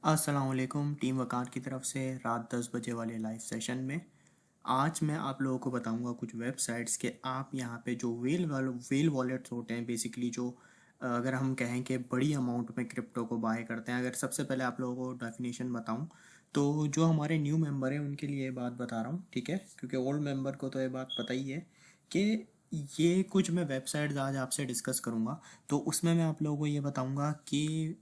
अस्सलाम वालेकुम टीम वकात की तरफ से रात 10 बजे वाले लाइव सेशन में आज मैं आप लोगों को बताऊंगा कुछ वेबसाइट्स के आप यहाँ पे जो वेल वॉलेट्स होते हैं बेसिकली जो अगर हम कहें कि बड़ी अमाउंट में क्रिप्टो को बाय करते हैं। अगर सबसे पहले आप लोगों को डेफिनेशन बताऊं तो जो हमारे न्यू मेंबर हैं उनके लिए ये बात बता रहा हूँ, ठीक है, क्योंकि ओल्ड मेंबर को तो ये बात पता ही है कि ये कुछ मैं वेबसाइट्स आज आपसे डिस्कस करूँगा। तो उसमें मैं आप लोगों को ये बताऊँगा कि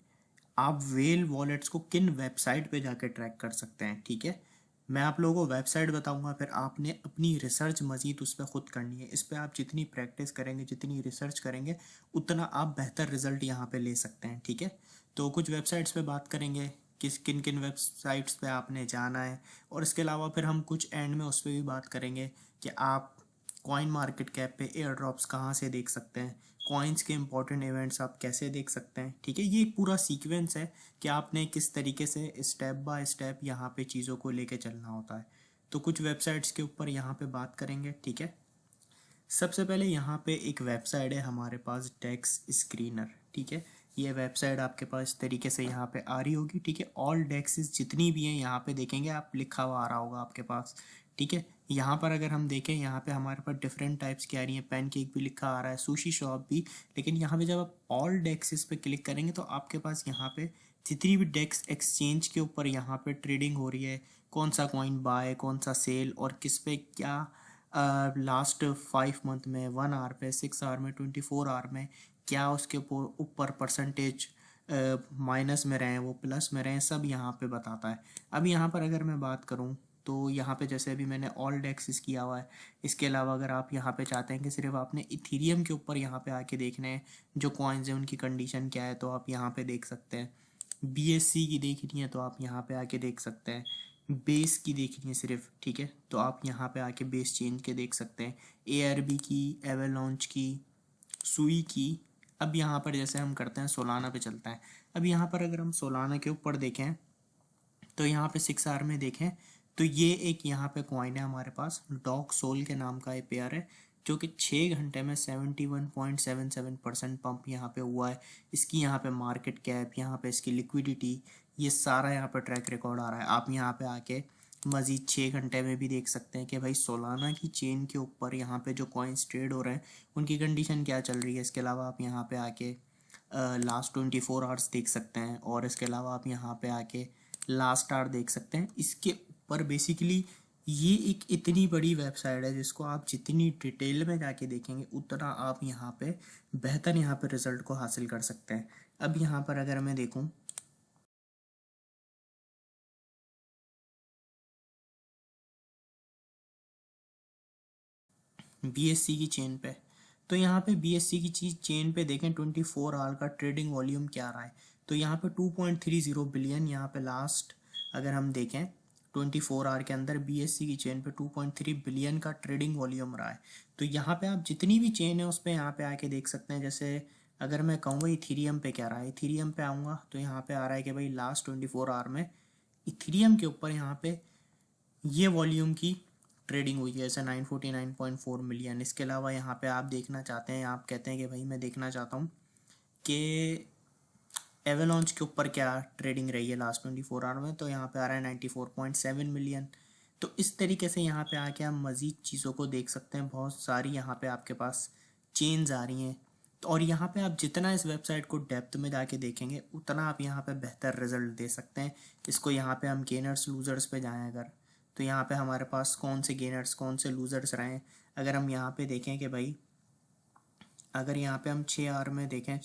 आप वेल वॉलेट्स को किन वेबसाइट पे जाके ट्रैक कर सकते हैं, ठीक है। मैं आप लोगों को वेबसाइट बताऊंगा, फिर आपने अपनी रिसर्च मजीद उस पर खुद करनी है। इस पर आप जितनी प्रैक्टिस करेंगे, जितनी रिसर्च करेंगे, उतना आप बेहतर रिजल्ट यहाँ पे ले सकते हैं, ठीक है। तो कुछ वेबसाइट्स पे बात करेंगे किस किन किन वेबसाइट्स पे आपने जाना है, और इसके अलावा फिर हम कुछ एंड में उस पर भी बात करेंगे कि आप कॉइन मार्केट कैप पे एयर ड्रॉप्स कहाँ से देख सकते हैं, कॉइन्स के इंपॉर्टेंट इवेंट्स आप कैसे देख सकते हैं, ठीक है। ये एक पूरा सीक्वेंस है कि आपने किस तरीके से स्टेप बाय स्टेप यहाँ पे चीज़ों को लेके चलना होता है। तो कुछ वेबसाइट्स के ऊपर यहाँ पे बात करेंगे, ठीक है। सबसे पहले यहाँ पे एक वेबसाइट है हमारे पास, डेक्स स्क्रीनर, ठीक है। ये वेबसाइट आपके पास इस तरीके से यहाँ पे आ रही होगी, ठीक है। ऑल डेक्सेस जितनी भी हैं यहाँ पे देखेंगे आप, लिखा हुआ आ रहा होगा आपके पास, ठीक है। यहाँ पर अगर हम देखें, यहाँ पे हमारे पास डिफरेंट टाइप्स की आ रही हैं, पैनकेक भी लिखा आ रहा है, सुशी शॉप भी। लेकिन यहाँ पे जब आप ऑल डेक्सेस पे क्लिक करेंगे तो आपके पास यहाँ पे जितनी भी डेक्स एक्सचेंज के ऊपर यहाँ पे ट्रेडिंग हो रही है, कौन सा कॉइन बाय, कौन सा सेल, और किस पे क्या लास्ट 5 मंथ में, 1 आवर पे, 6 आवर में, 24 आवर में क्या उसके ऊपर परसेंटेज माइनस में रहे, वो प्लस में रहे, सब यहाँ पे बताता है। अब यहाँ पर अगर मैं बात करूँ तो यहाँ पे जैसे अभी मैंने ऑल डेक्सिस किया हुआ है। इसके अलावा अगर आप यहाँ पे चाहते हैं कि सिर्फ आपने इथीरियम के ऊपर यहाँ पे आके देखने हैं जो कॉइन्स हैं उनकी कंडीशन क्या है, तो आप यहाँ पे देख सकते हैं। बीएससी की देखनी है तो आप यहाँ पे आके देख सकते हैं। बेस की देखनी है सिर्फ, ठीक है, तो आप यहाँ पे आके बेस चेंज के देख सकते हैं। एआरबी की, एवेलॉन्च की, सुई की। अब यहाँ पर जैसे हम करते हैं सोलाना पे चलता है। अब यहाँ पर अगर हम सोलाना के ऊपर देखें तो यहाँ पे 6 आवर में देखें तो ये एक यहाँ पे कॉइन है हमारे पास, डॉग सोल के नाम का ये पेयर है, जो कि 6 घंटे में 71.77% पंप यहाँ पे हुआ है। इसकी यहाँ पे मार्केट कैप, यहाँ पे इसकी लिक्विडिटी, ये सारा यहाँ पे ट्रैक रिकॉर्ड आ रहा है। आप यहाँ पे आके मजीद 6 घंटे में भी देख सकते हैं कि भाई सोलाना की चेन के ऊपर यहाँ पे जो कॉइन्स ट्रेड हो रहे हैं उनकी कंडीशन क्या चल रही है। इसके अलावा आप यहाँ पे आके लास्ट 24 आवर्स देख सकते हैं, और इसके अलावा आप यहाँ पे आके लास्ट आवर देख सकते हैं। इसके ऊपर बेसिकली ये एक इतनी बड़ी वेबसाइट है जिसको आप जितनी डिटेल में जाके देखेंगे उतना आप यहाँ पे बेहतर यहाँ पे रिजल्ट को हासिल कर सकते हैं। अब यहाँ पर अगर मैं देखूँ बीएससी की चेन पे, तो यहाँ पे बीएससी की चीज चेन पे देखें 24 आवर का ट्रेडिंग वॉल्यूम क्या रहा है। तो यहाँ पे 2.30 बिलियन यहाँ पे लास्ट अगर हम देखें 24 आवर के अंदर बीएससी की चेन पे 2.3 बिलियन का ट्रेडिंग वॉल्यूम रहा है। तो यहाँ पे आप जितनी भी चेन है उस पर यहाँ पे आके देख सकते हैं। जैसे अगर मैं कहूँगा इथीरियम पे क्या रहा है, इथीरियम पे आऊँगा तो यहाँ पे आ रहा है कि भाई लास्ट 24 आवर में इथीरियम के ऊपर यहाँ पे ये वॉल्यूम की ट्रेडिंग हुई है, जैसे 949.4 मिलियन। इसके अलावा यहाँ पे आप देखना चाहते हैं, आप कहते हैं कि भाई मैं देखना चाहता हूँ कि एवेलॉन्च के ऊपर क्या ट्रेडिंग रही है लास्ट 24 आवर में, तो यहाँ पे आ रहा है 94.7 मिलियन। तो इस तरीके से यहाँ पे आके आप मज़ीद चीज़ों को देख सकते हैं। बहुत सारी यहाँ पे आपके पास चेंज आ रही हैं। तो और यहाँ पे आप जितना इस वेबसाइट को डेप्थ में जाके देखेंगे उतना आप यहाँ पे बेहतर रिजल्ट दे सकते हैं। इसको यहाँ पे हम गेनर्स लूजर्स पे जाएँ अगर, तो यहाँ पे हमारे पास कौन से गेनर्स कौन से लूजर्स रहे हैं। अगर हम यहाँ पे देखें कि भाई अगर यहाँ पे हम 6 आवर में देखें,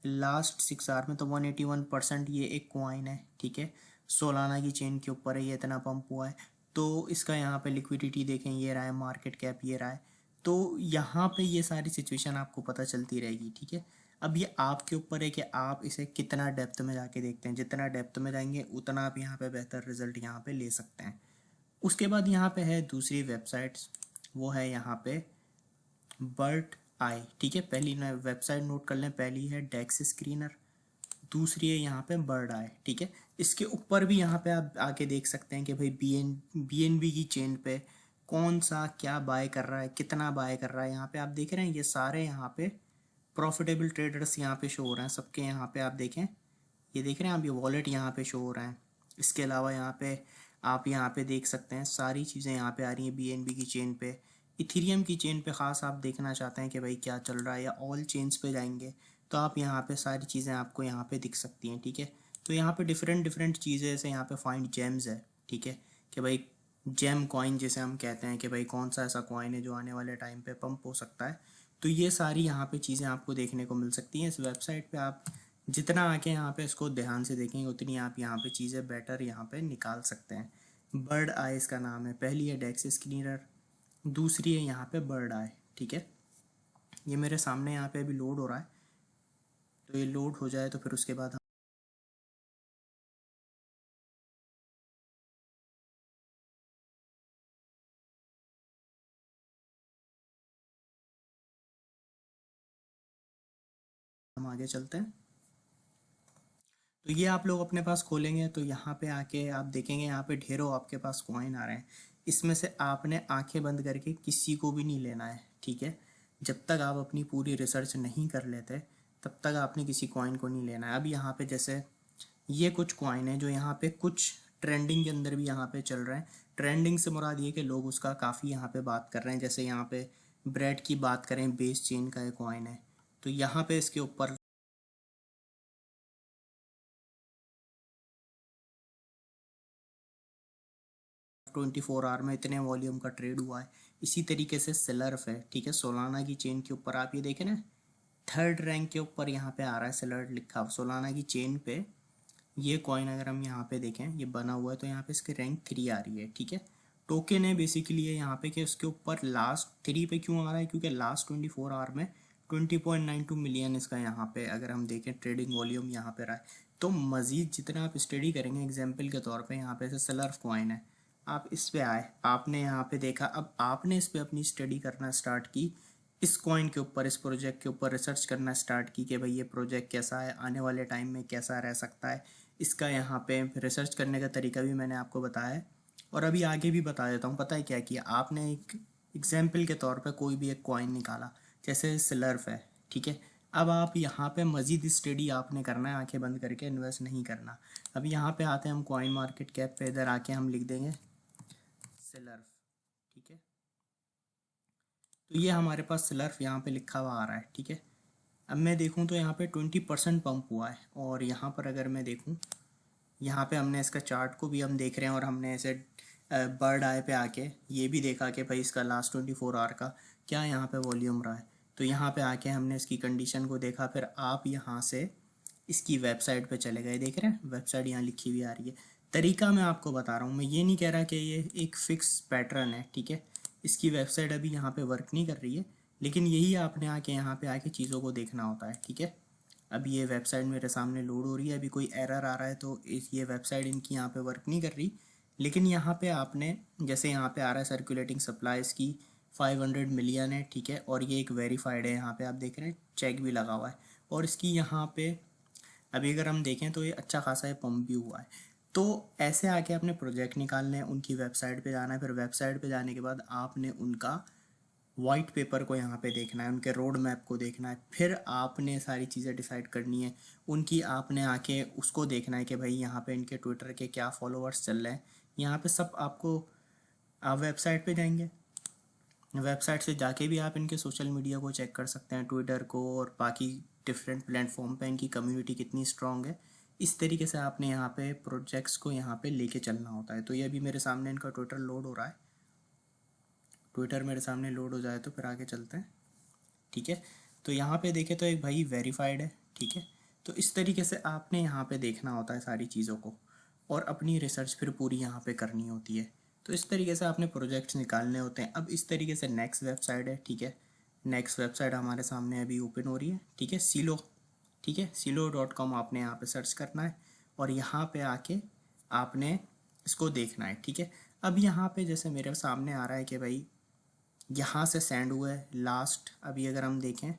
लास्ट 6 आवर में, तो 181% ये एक कॉइन है, ठीक है। सोलाना की चेन के ऊपर है, ये इतना पंप हुआ है। तो इसका यहाँ पे लिक्विडिटी देखें, ये रहा है, मार्केट कैप ये रहा है। तो यहाँ पे ये सारी सिचुएशन आपको पता चलती रहेगी, ठीक है। अब ये आपके ऊपर है कि आप इसे कितना डेप्थ में जाके देखते हैं। जितना डेप्थ में जाएंगे उतना आप यहाँ पे बेहतर रिजल्ट यहाँ पे ले सकते हैं। उसके बाद यहाँ पे है दूसरी वेबसाइट्स, वो है यहाँ पे बर्ड आई, ठीक है। पहली ना वेबसाइट नोट कर लें, पहली है डेक्स स्क्रीनर, दूसरी है यहाँ पे बर्ड आई, ठीक है। इसके ऊपर भी यहाँ पे आप आके देख सकते हैं कि भाई बीएनबी की चेन पे कौन सा क्या बाय कर रहा है, कितना बाय कर रहा है। यहाँ पे आप देख रहे हैं ये सारे यहाँ पे प्रॉफिटेबल ट्रेडर्स यहाँ पे शो हो रहे हैं सबके। यहाँ पे आप देखें ये देख रहे हैं आप, ये वॉलेट यहाँ पे शो हो रहा है। इसके अलावा यहाँ पे आप यहाँ पे देख सकते हैं सारी चीज़ें यहाँ पे आ रही हैं BNB की चेन पे। इथीरियम की चेन पे ख़ास आप देखना चाहते हैं कि भाई क्या चल रहा है, या ऑल चेन्स पे जाएंगे तो आप यहाँ पे सारी चीज़ें आपको यहाँ पे दिख सकती हैं, ठीक है। तो यहाँ पे डिफरेंट डिफरेंट चीज़ें, जैसे यहाँ पे फाइंड जेम्स है, ठीक है, कि भाई जेम कॉइन जिसे हम कहते हैं कि भाई कौन सा ऐसा कॉइन है जो आने वाले टाइम पे पंप हो सकता है। तो ये सारी यहाँ पे चीज़ें आपको देखने को मिल सकती हैं इस वेबसाइट पे। आप जितना आके यहाँ पे इसको ध्यान से देखेंगे उतनी आप यहाँ पे चीज़ें बेटर यहाँ पे निकाल सकते हैं। बर्ड आई इसका नाम है। पहली है डेक्स स्क्रीनर, दूसरी है यहाँ पे बर्ड आई, ठीक है। ये मेरे सामने यहाँ पे अभी लोड हो रहा है, तो ये लोड हो जाए तो फिर उसके बाद हम आगे चलते हैं। तो ये आप लोग अपने पास खोलेंगे तो यहाँ पे आके आप देखेंगे यहाँ पे ढेरों आपके पास कॉइन आ रहे हैं। इसमें से आपने आंखें बंद करके किसी को भी नहीं लेना है, ठीक है। जब तक आप अपनी पूरी रिसर्च नहीं कर लेते तब तक आपने किसी कॉइन को नहीं लेना है। अब यहाँ पे जैसे ये कुछ कॉइन है जो यहाँ पे कुछ ट्रेंडिंग के अंदर भी यहाँ पे चल रहे हैं। ट्रेंडिंग से मुराद ये कि लोग उसका काफ़ी यहाँ पे बात कर रहे हैं। जैसे यहाँ पे ब्रेड की बात करें, बेस चेन का एक कॉइन है, तो यहाँ पे इसके ऊपर 24 आवर में इतने वॉल्यूम का ट्रेड हुआ है। इसी तरीके से सेलर्फ है, ठीक है। सोलाना की चेन के ऊपर आप ये देखें ना, थर्ड रैंक के ऊपर यहाँ पे आ रहा है सेलर लिखा हुआ सोलाना की चेन पे। ये कॉइन अगर हम यहाँ पे देखें, ये बना हुआ है तो यहाँ पे इसकी रैंक 3 आ रही है, ठीक है। टोकन है बेसिकली ये यहाँ पे कि उसके ऊपर लास्ट 3 पे क्यों आ रहा है, क्योंकि लास्ट 24 आवर में 20.92 मिलियन इसका यहाँ पे अगर हम देखें ट्रेडिंग वॉल्यूम यहाँ पे रहा है। तो मज़ीद जितना आप स्टडी करेंगे, एग्जाम्पल के तौर पे यहाँ पे ऐसे सेलर्फ कॉइन है, आप इस पे आए, आपने यहाँ पे देखा, अब आपने इस पे अपनी स्टडी करना स्टार्ट की, इस कॉइन के ऊपर, इस प्रोजेक्ट के ऊपर रिसर्च करना स्टार्ट की कि भाई ये प्रोजेक्ट कैसा है, आने वाले टाइम में कैसा रह सकता है। इसका यहाँ पे रिसर्च करने का तरीका भी मैंने आपको बताया है, और अभी आगे भी बता देता हूँ। पता है क्या किया आपने, एक एग्जाम्पल के तौर पे कोई भी एक कॉइन निकाला, जैसे सिलर्फ है, ठीक है। अब आप यहाँ पे मज़ीद स्टडी आपने करना है, आंखें बंद करके इन्वेस्ट नहीं करना। अब यहाँ पे आते हैं हम कॉइन मार्केट कैप पे, इधर आके हम लिख देंगे सिलर्फ, ठीक है। तो ये हमारे पास सिलर्फ यहाँ पे लिखा हुआ आ रहा है, ठीक है। अब मैं देखूँ तो यहाँ पे 20% पंप हुआ है, और यहाँ पर अगर मैं देखूँ, यहाँ पे हमने इसका चार्ट को भी हम देख रहे हैं, और हमने ऐसे बर्ड आई पे आके ये भी देखा कि भाई इसका लास्ट 24 आवर का क्या यहाँ पे वॉल्यूम रहा है। तो यहाँ पे आके हमने इसकी कंडीशन को देखा, फिर आप यहाँ से इसकी वेबसाइट पे चले गए, देख रहे हैं वेबसाइट यहाँ लिखी हुई आ रही है। तरीका मैं आपको बता रहा हूँ, मैं ये नहीं कह रहा कि ये एक फिक्स पैटर्न है, ठीक है। इसकी वेबसाइट अभी यहाँ पे वर्क नहीं कर रही है, लेकिन यही आपने आके यहाँ पे आके चीज़ों को देखना होता है, ठीक है। अब ये वेबसाइट मेरे सामने लोड हो रही है, अभी कोई एरर आ रहा है तो ये वेबसाइट इनकी यहाँ पे वर्क नहीं कर रही। लेकिन यहाँ पे आपने, जैसे यहाँ पे आ रहा है सर्कुलेटिंग सप्लाईज की 500 मिलियन है, ठीक है, और ये एक वेरीफाइड है, यहाँ पे आप देख रहे हैं चेक भी लगा हुआ है। और इसकी यहाँ पे अभी अगर हम देखें तो ये अच्छा खासा ये पंप भी हुआ है। तो ऐसे आके अपने प्रोजेक्ट निकालने हैं, उनकी वेबसाइट पे जाना है, फिर वेबसाइट पे जाने के बाद आपने उनका वाइट पेपर को यहाँ पे देखना है, उनके रोड मैप को देखना है, फिर आपने सारी चीज़ें डिसाइड करनी है। उनकी आपने आके उसको देखना है कि भाई यहाँ पे इनके ट्विटर के क्या फॉलोअर्स चल रहे हैं। यहाँ पे सब आपको, आप वेबसाइट पे जाएंगे, वेबसाइट से जाके भी आप इनके सोशल मीडिया को चेक कर सकते हैं, ट्विटर को और बाकी डिफरेंट प्लेटफॉर्म पे इनकी कम्युनिटी कितनी स्ट्रांग है। इस तरीके से आपने यहाँ पे प्रोजेक्ट्स को यहाँ पे लेके चलना होता है। तो ये अभी मेरे सामने इनका ट्विटर लोड हो रहा है, ट्विटर मेरे सामने लोड हो जाए तो फिर आगे चलते हैं, ठीक है। तो यहाँ पे देखें तो एक भाई वेरीफाइड है, ठीक है। तो इस तरीके से आपने यहाँ पे देखना होता है सारी चीज़ों को, और अपनी रिसर्च फिर पूरी यहाँ पे करनी होती है। तो इस तरीके से आपने प्रोजेक्ट्स निकालने होते हैं। अब इस तरीके से नेक्स्ट वेबसाइट है, ठीक है। नेक्स्ट वेबसाइट हमारे सामने अभी ओपन हो रही है, ठीक है, सिलो, ठीक है। सिलो.com आपने यहाँ पे सर्च करना है, और यहाँ पे आके आपने इसको देखना है, ठीक है। अब यहाँ पे जैसे मेरे सामने आ रहा है कि भाई यहाँ से सेंड हुआ है लास्ट, अभी अगर हम देखें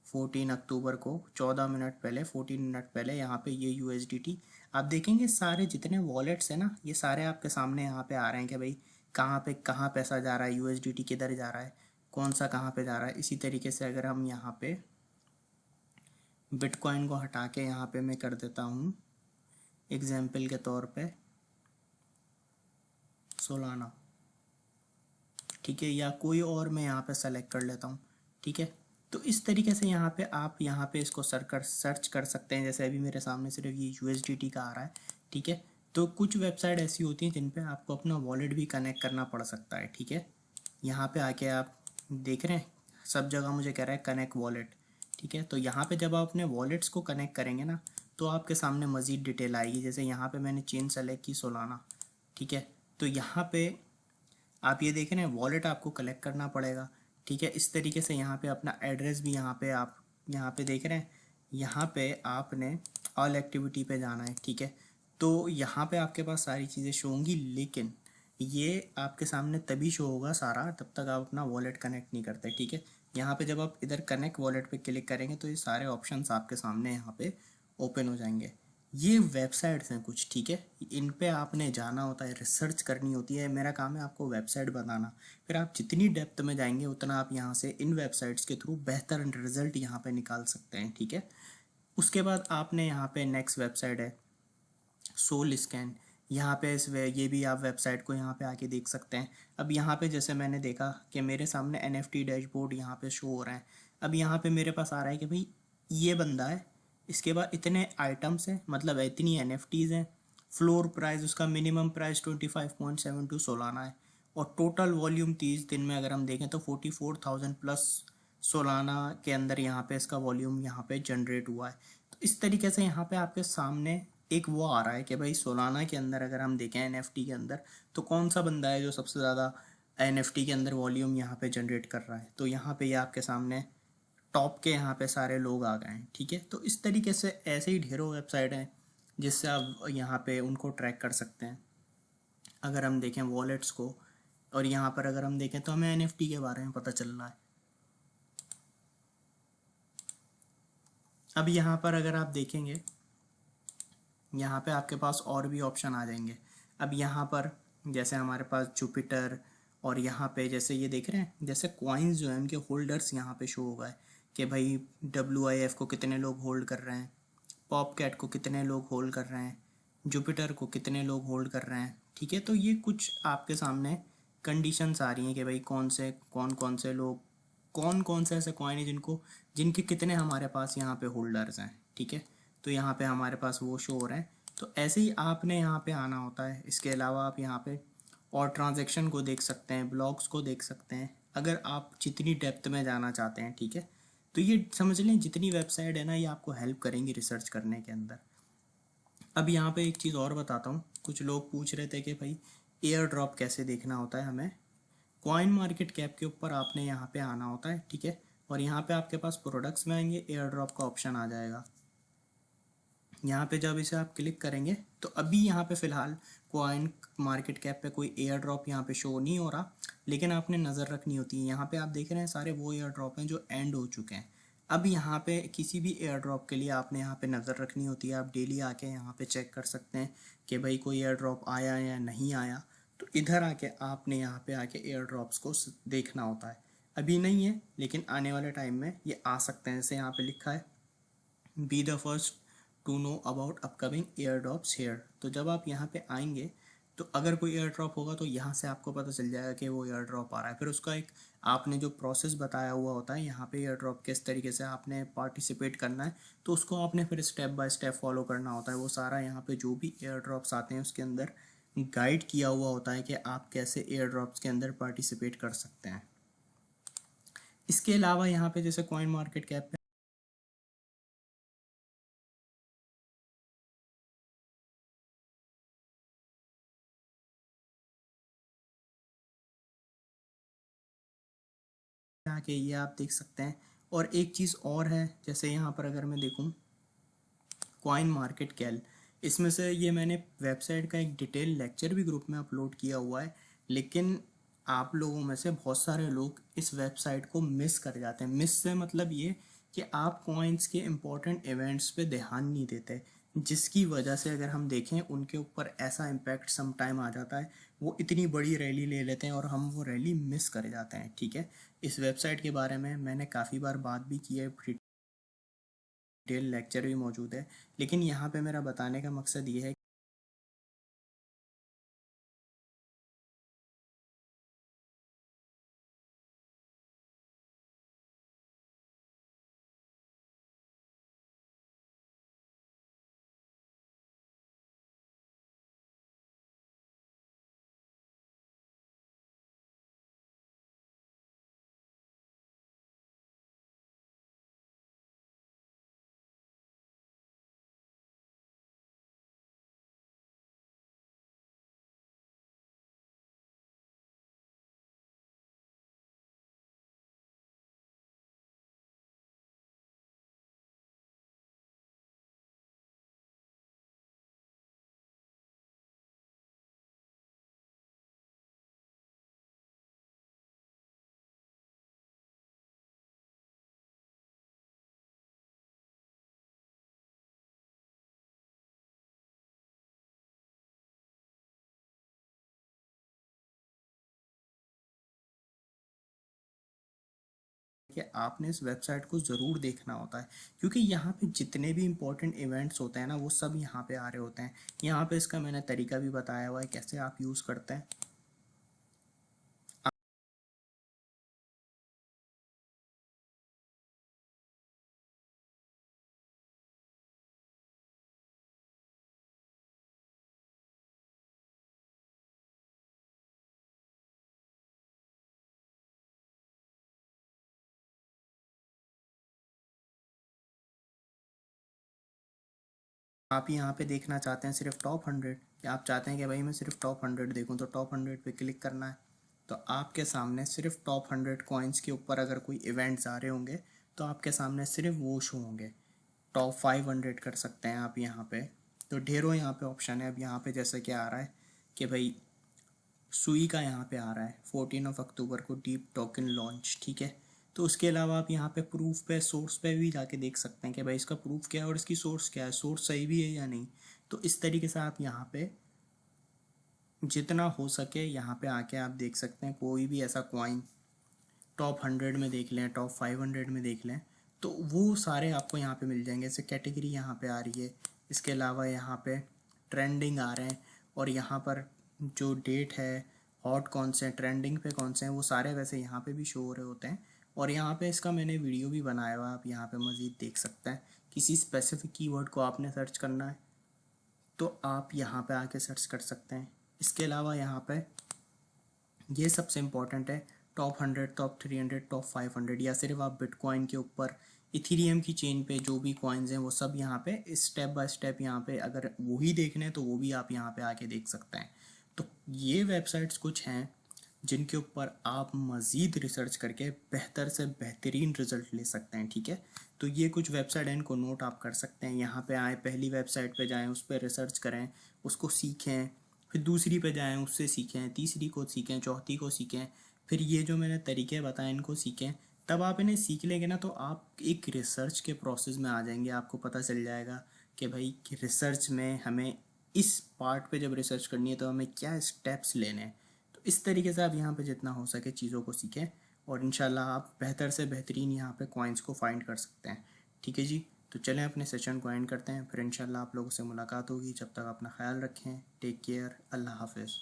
14 अक्टूबर को 14 मिनट पहले, 14 मिनट पहले यहाँ पे ये USDT आप देखेंगे। सारे जितने वॉलेट्स हैं ना, ये सारे आपके सामने यहाँ पे आ रहे हैं कि भाई कहाँ पे कहाँ पैसा जा रहा है, USDT किधर जा रहा है, कौन सा कहाँ पे जा रहा है। इसी तरीके से अगर हम यहाँ पे बिटकॉइन को हटा के यहाँ पे मैं कर देता हूँ एग्जाम्पल के तौर पे सोलाना, ठीक है, या कोई और मैं यहाँ पे सेलेक्ट कर लेता हूँ, ठीक है। तो इस तरीके से यहाँ पे आप यहाँ पे इसको सर्च कर सकते हैं। जैसे अभी मेरे सामने सिर्फ ये USDT का आ रहा है, ठीक है। तो कुछ वेबसाइट ऐसी होती हैं जिन पे आपको अपना वॉलेट भी कनेक्ट करना पड़ सकता है, ठीक है। यहाँ पे आके आप देख रहे हैं सब जगह मुझे कह रहा है कनेक्ट वॉलेट, ठीक है। तो यहाँ पे जब आप अपने वॉलेट्स को कनेक्ट करेंगे ना, तो आपके सामने मज़ीद डिटेल आएगी। जैसे यहाँ पे मैंने चेन सेलेक्ट की सोलाना, ठीक है। तो यहाँ पे आप ये देख रहे हैं वॉलेट आपको कलेक्ट करना पड़ेगा, ठीक है। इस तरीके से यहाँ पे अपना एड्रेस भी यहाँ पे आप यहाँ पे देख रहे हैं, यहाँ पे आपने ऑल एक्टिविटी पे जाना है, ठीक है। तो यहाँ पे आपके पास सारी चीज़ें शो होंगी, लेकिन ये आपके सामने तभी शो होगा सारा जब तक आप अपना वॉलेट कनेक्ट नहीं करते, ठीक है। यहाँ पे जब आप इधर कनेक्ट वॉलेट पे क्लिक करेंगे तो ये सारे ऑप्शंस आपके सामने यहाँ पे ओपन हो जाएंगे। ये वेबसाइट्स हैं कुछ, ठीक है। इन पे आपने जाना होता है, रिसर्च करनी होती है। मेरा काम है आपको वेबसाइट बताना। फिर आप जितनी डेप्थ में जाएंगे उतना आप यहाँ से इन वेबसाइट्स के थ्रू बेहतर रिजल्ट यहाँ पे निकाल सकते हैं, ठीक है। उसके बाद आपने यहाँ पे नेक्स्ट वेबसाइट है सोल स्कैन। यहाँ पे ये भी आप वेबसाइट को यहाँ पे आके देख सकते हैं। अब यहाँ पे जैसे मैंने देखा कि मेरे सामने NFT डैशबोर्ड यहाँ पे शो हो रहा है। अब यहाँ पे मेरे पास आ रहा है कि भाई ये बंदा है, इसके बाद इतने आइटम्स हैं, मतलब इतनी NFTs हैं, फ्लोर प्राइस उसका मिनिमम प्राइस 25.72 सोलाना है, और टोटल वॉल्यूम 30 दिन में अगर हम देखें तो 44,000 प्लस सोलाना के अंदर यहाँ पे इसका वॉल्यूम यहाँ पे जनरेट हुआ है। तो इस तरीके से यहाँ पे आपके सामने एक वो आ रहा है कि भाई सोलाना के अंदर अगर हम देखें NFT के अंदर तो कौन सा बंदा है जो सबसे ज़्यादा NFT के अंदर वॉल्यूम यहाँ पे जनरेट कर रहा है। तो यहाँ पे ये आपके सामने टॉप के यहाँ पे सारे लोग आ गए हैं, ठीक है। तो इस तरीके से ऐसे ही ढेरों वेबसाइट हैं जिससे आप यहाँ पे उनको ट्रैक कर सकते हैं। अगर हम देखें वॉलेट्स को, और यहाँ पर अगर हम देखें तो हमें NFT के बारे में पता चल रहा है। अब यहाँ पर अगर आप देखेंगे, यहाँ पे आपके पास और भी ऑप्शन आ जाएंगे। अब यहाँ पर जैसे हमारे पास जुपिटर, और यहाँ पे जैसे ये देख रहे हैं जैसे कॉइन्स जो हैं उनके होल्डर्स यहाँ पे शो होगा है कि भाई WIF को कितने लोग होल्ड कर रहे हैं, पॉपकैट को कितने लोग होल्ड कर रहे हैं, जुपिटर को कितने लोग होल्ड कर रहे हैं, ठीक है। तो ये कुछ आपके सामने कंडीशंस आ रही हैं कि भाई कौन से लोग, कौन से ऐसे कॉइन है जिनके कितने हमारे पास यहाँ पे होल्डर्स हैं, ठीक है। तो यहाँ पे हमारे पास वो शो हो रहा है। तो ऐसे ही आपने यहाँ पे आना होता है। इसके अलावा आप यहाँ पे और ट्रांजैक्शन को देख सकते हैं, ब्लॉग्स को देख सकते हैं, अगर आप जितनी डेप्थ में जाना चाहते हैं, ठीक है। तो ये समझ लें जितनी वेबसाइट है ना, ये आपको हेल्प करेंगी रिसर्च करने के अंदर। अब यहाँ पे एक चीज़ और बताता हूँ। कुछ लोग पूछ रहे थे कि भाई एयर ड्रॉप कैसे देखना होता है हमें। कॉइन मार्केट कैप के ऊपर आपने यहाँ पे आना होता है, ठीक है। और यहाँ पे आपके पास प्रोडक्ट्स में आएंगे, एयर ड्रॉप का ऑप्शन आ जाएगा। यहाँ पे जब इसे आप क्लिक करेंगे तो अभी यहाँ पे फ़िलहाल कॉइन मार्केट कैप पे कोई एयर ड्रॉप यहाँ पे शो नहीं हो रहा, लेकिन आपने नज़र रखनी होती है। यहाँ पे आप देख रहे हैं सारे वो एयर ड्रॉप हैं जो एंड हो चुके हैं। अब यहाँ पे किसी भी एयर ड्रॉप के लिए आपने यहाँ पे नज़र रखनी होती है। आप डेली आके यहाँ पे चेक कर सकते हैं कि भाई कोई एयर ड्रॉप आया या नहीं आया। तो इधर आके आपने यहाँ पे आके एयर ड्रॉप्स को देखना होता है। अभी नहीं है, लेकिन आने वाले टाइम में ये आ सकते हैं। जैसे यहाँ पे लिखा है be the first to know about upcoming air drops here. तो जब आप यहाँ पे आएंगे तो अगर कोई एयर ड्रॉप होगा तो यहाँ से आपको पता चल जाएगा कि वो एयर ड्रॉप आ रहा है। फिर उसका एक आपने जो प्रोसेस बताया हुआ होता है यहाँ पे एयर ड्रॉप किस तरीके से आपने पार्टिसिपेट करना है, तो उसको आपने फिर स्टेप बाय स्टेप फॉलो करना होता है। वो सारा यहाँ पे जो भी एयर ड्रॉप्स आते हैं उसके अंदर गाइड किया हुआ होता है कि आप कैसे एयर ड्रॉप्स के अंदर पार्टिसिपेट कर सकते हैं। इसके अलावा यहाँ पे जैसे कॉइन मार्केट कैप आके ये आप देख सकते हैं। और एक चीज़ और है, जैसे यहाँ पर अगर मैं देखूँ कॉइन मार्केट कैल, इसमें से ये मैंने वेबसाइट का एक डिटेल लेक्चर भी ग्रुप में अपलोड किया हुआ है, लेकिन आप लोगों में से बहुत सारे लोग इस वेबसाइट को मिस कर जाते हैं। मिस से मतलब ये कि आप कॉइन्स के इम्पोर्टेंट इवेंट्स पे ध्यान नहीं देते, जिसकी वजह से अगर हम देखें उनके ऊपर ऐसा इम्पैक्ट सम टाइम आ जाता है। वो इतनी बड़ी रैली ले लेते हैं और हम वो रैली मिस कर जाते हैं, ठीक है। इस वेबसाइट के बारे में मैंने काफ़ी बार बात भी की है डिटेल लेक्चर भी मौजूद है। लेकिन यहाँ पे मेरा बताने का मकसद ये है कि आपने इस वेबसाइट को ज़रूर देखना होता है, क्योंकि यहाँ पे जितने भी इम्पोर्टेंट इवेंट्स होते हैं ना वो सब यहाँ पे आ रहे होते हैं। यहाँ पे इसका मैंने तरीका भी बताया हुआ है कैसे आप यूज़ करते हैं। आप यहाँ पे देखना चाहते हैं सिर्फ टॉप 100, या आप चाहते हैं कि भाई मैं सिर्फ टॉप 100 देखूँ, तो टॉप 100 पे क्लिक करना है। तो आपके सामने सिर्फ टॉप 100 कॉइन्स के ऊपर अगर कोई इवेंट्स आ रहे होंगे तो आपके सामने सिर्फ वो शो होंगे। टॉप 500 कर सकते हैं आप यहाँ पे। तो ढेरों यहाँ पे ऑप्शन है। अब यहाँ पे जैसे कि आ रहा है कि भाई सुई का यहाँ पे आ रहा है 14 अक्टूबर को डीप टोकन लॉन्च, ठीक है। तो उसके अलावा आप यहाँ पे प्रूफ पे, सोर्स पे भी जाके देख सकते हैं कि भाई इसका प्रूफ क्या है और इसकी सोर्स क्या है, सोर्स सही भी है या नहीं। तो इस तरीके से आप यहाँ पे जितना हो सके यहाँ पे आके आप देख सकते हैं कोई भी ऐसा कॉइन टॉप 100 में देख लें, टॉप 500 में देख लें, तो वो सारे आपको यहाँ पे मिल जाएंगे। जैसे कैटेगरी यहाँ पे आ रही है, इसके अलावा यहाँ पे ट्रेंडिंग आ रहे हैं, और यहाँ पर जो डेट है, हॉट कौन से हैं, ट्रेंडिंग पे कौन से हैं, वो सारे वैसे यहाँ पे भी शो हो रहे होते हैं। और यहाँ पे इसका मैंने वीडियो भी बनाया हुआ है, आप यहाँ पे मज़ीद देख सकते हैं। किसी स्पेसिफिक कीवर्ड को आपने सर्च करना है तो आप यहाँ पे आके सर्च कर सकते हैं। इसके अलावा यहाँ पे ये सबसे इम्पोर्टेंट है, टॉप 100, टॉप 300, टॉप 500, या सिर्फ आप बिटकॉइन के ऊपर इथीरियम की चेन पे जो भी कॉइन्स हैं वो सब यहाँ पे स्टेप बाय स्टेप यहाँ पे अगर वही देखने हैं तो वो भी आप यहाँ पे आके देख सकते हैं। तो ये वेबसाइट्स कुछ हैं जिनके ऊपर आप मज़ीद रिसर्च करके बेहतर से बेहतरीन रिजल्ट ले सकते हैं, ठीक है। तो ये कुछ वेबसाइट हैं, इनको नोट आप कर सकते हैं। यहाँ पे आए, पहली वेबसाइट पे जाएं, उस पर रिसर्च करें, उसको सीखें, फिर दूसरी पे जाएं, उससे सीखें, तीसरी को सीखें, चौथी को सीखें, फिर ये जो मैंने तरीके बताए इनको सीखें। तब आप इन्हें सीख लेंगे ना तो आप एक रिसर्च के प्रोसेस में आ जाएंगे। आपको पता चल जाएगा कि भाई कि रिसर्च में हमें इस पार्ट पे जब रिसर्च करनी है तो हमें क्या स्टेप्स लेने हैं। तो इस तरीके से आप यहाँ पे जितना हो सके चीज़ों को सीखें, और इंशाल्लाह आप बेहतर से बेहतरीन यहाँ पे कॉइन्स को फाइंड कर सकते हैं, ठीक है जी। तो चलें अपने सेशन को एंड करते हैं, फिर इंशाल्लाह आप लोगों से मुलाकात होगी। जब तक अपना ख्याल रखें, टेक केयर, अल्लाह हाफिज़।